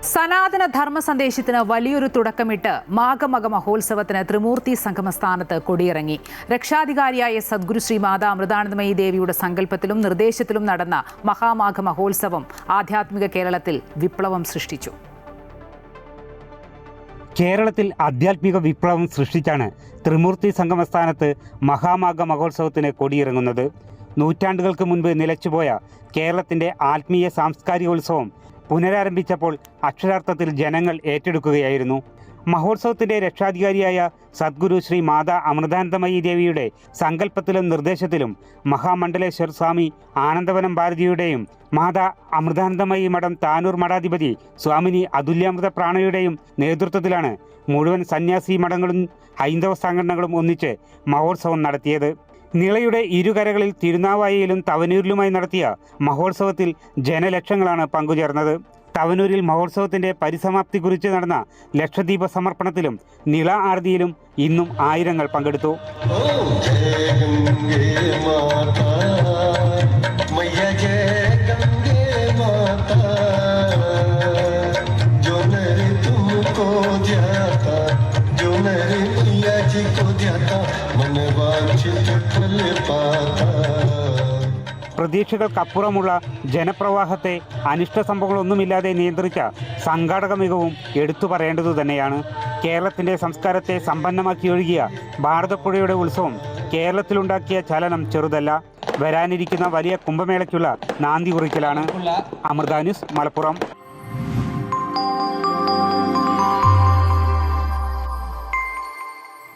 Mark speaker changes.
Speaker 1: സനാതന ധർമ്മ സന്ദേശത്തിന് വലിയൊരു തുടക്കമിട്ട് മാഘമക മഹോത്സവത്തിന് ത്രിമൂർത്തി സംഗമസ്ഥാനത്ത് കൊടിയിറങ്ങി. രക്ഷാധികാരിയായ സദ്ഗുരു ശ്രീ മാതാ അമൃതാനന്ദമയി ദേവിയുടെ സങ്കല്പത്തിലും നിർദ്ദേശത്തിലും നടന്ന മഹാമാഘ മഹോത്സവം ആധ്യാത്മിക കേരളത്തിൽ വിപ്ലവം സൃഷ്ടിച്ചു.
Speaker 2: കേരളത്തിൽ ആധ്യാത്മിക വിപ്ലവം സൃഷ്ടിച്ചാണ് ത്രിമൂർത്തി സംഗമസ്ഥാനത്ത് മഹാമാഘ മഹോത്സവത്തിന് കൊടിയിറങ്ങുന്നത്. നൂറ്റാണ്ടുകൾക്ക് മുൻപ് നിലച്ചുപോയ കേരളത്തിൻ്റെ ആത്മീയ സാംസ്കാരികോത്സവം പുനരാരംഭിച്ചപ്പോൾ അക്ഷരാർത്ഥത്തിൽ ജനങ്ങൾ ഏറ്റെടുക്കുകയായിരുന്നു. മഹോത്സവത്തിൻ്റെ രക്ഷാധികാരിയായ സദ്ഗുരു ശ്രീ മാതാ അമൃതാനന്ദമയി ദേവിയുടെ സങ്കല്പത്തിലും നിർദ്ദേശത്തിലും മഹാമണ്ഡലേശ്വർ സ്വാമി ആനന്ദവനം ഭാരതിയുടെയും മാതാ അമൃതാനന്ദമയി മഠം താനൂർ മഠാധിപതി സ്വാമിനി അതുല്യാമൃത പ്രാണയുടെയും നേതൃത്വത്തിലാണ് മുഴുവൻ സന്യാസി മഠങ്ങളും ഹൈന്ദവ സംഘടനകളും ഒന്നിച്ച് മഹോത്സവം നടത്തിയത്. നിളയുടെ ഇരുകരകളിൽ തിരുനാവായയിലും തവനൂരിലുമായി നടത്തിയ മഹോത്സവത്തിൽ ജനലക്ഷങ്ങളാണ് പങ്കുചേർന്നത്. തവനൂരിൽ മഹോത്സവത്തിന്റെ പരിസമാപ്തി കുറിച്ച് നടന്ന ലക്ഷദീപ സമർപ്പണത്തിലും നിള ആരതിയിലും ഇന്നും ആയിരങ്ങൾ പങ്കെടുത്തു. പ്രതീക്ഷകൾക്കപ്പുറമുള്ള ജനപ്രവാഹത്തെ അനിഷ്ട സംഭവങ്ങളൊന്നുമില്ലാതെ നിയന്ത്രിച്ച സംഘാടക മികവും എടുത്തു പറയേണ്ടതു തന്നെയാണ്. കേരളത്തിൻ്റെ സംസ്കാരത്തെ സമ്പന്നമാക്കി ഒഴുകിയ ഭാരതപ്പുഴയുടെ ഉത്സവം കേരളത്തിലുണ്ടാക്കിയ ചലനം ചെറുതല്ല. വരാനിരിക്കുന്ന വലിയ കുംഭമേളയ്ക്കുള്ള നാന്ദി കുറിക്കലാണ്. അമൃത ന്യൂസ്, മലപ്പുറം.